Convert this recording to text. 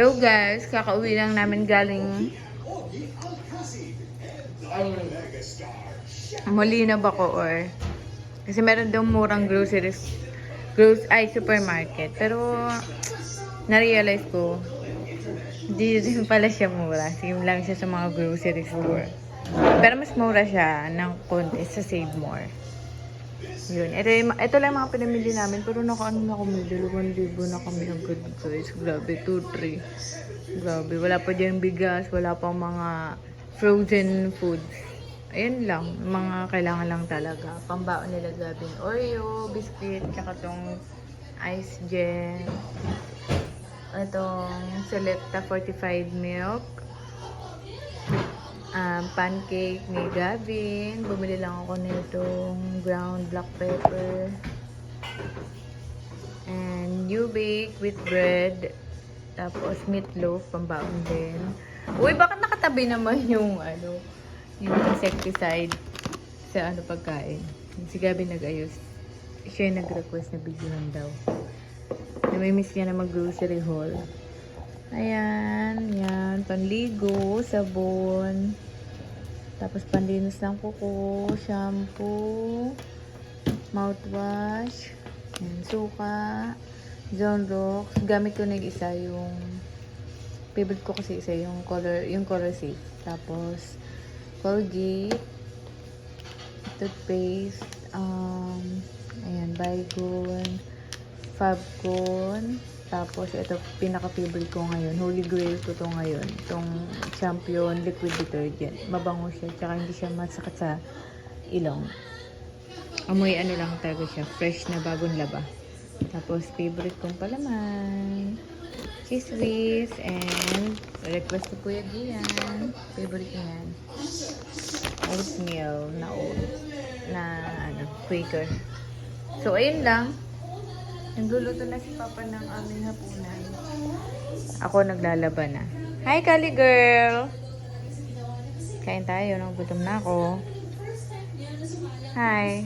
Hello guys, kakauwi lang namin galing Molina Bacoor. Kasi meron daw murang supermarket. Pero na-realize ko, hindi din pala siya mura. Same lang siya sa mga grocery store. Pero mas mura siya ng konti sa Save More. Yun. Ito lang mga pinamili namin. Pero nakaano na kami. 2,000 na kami agad guys. Grabe. 2-3. Grabe. Wala pa dyan bigas. Wala pa mga frozen foods. Ayun lang. Mga kailangan lang talaga. Pambaon nila gabing Oreo, biscuit, tsaka tong ice gel. Itong Selecta 45 milk. Pancake ni Gavin. Bumili lang ako nitong ground black pepper. And new bake with bread. Tapos meatloaf, pambaon din. Uy, bakit nakatabi naman yung yung insecticide sa pagkain? Si Gavin nag-ayos. Siya yung nag-request na bigyan daw. Namimiss niya na mag-grocery haul. Ayan, yan. Panligo, sabon. Tapos panlinis ng kuko, shampoo, mouthwash, yan, suka, Zone Rocks. Gamit ko na isa yung favorite ko kasi isa yung color safe. Tapos Colgate, toothpaste, ayan, Baygon, Fabcon. Tapos, ito, pinaka-favorite ko ngayon. Holy Grail ko to ngayon. Itong Champion Liquid Detergent. Mabango siya. Tsaka hindi siya masakit sa ilong. Amoy lang talaga siya. Fresh na bagong laba. Tapos, favorite kong palaman. Cheese whiz. And, request ko Kuya Gian. Favorite niya yan. Oatmeal na Quaker. So, ayun lang. Nagluluto na si Papa ng aming hapunan. Ako naglalaba na. Hi, Kali girl! Kain tayo. Nagutom na ako. Hi!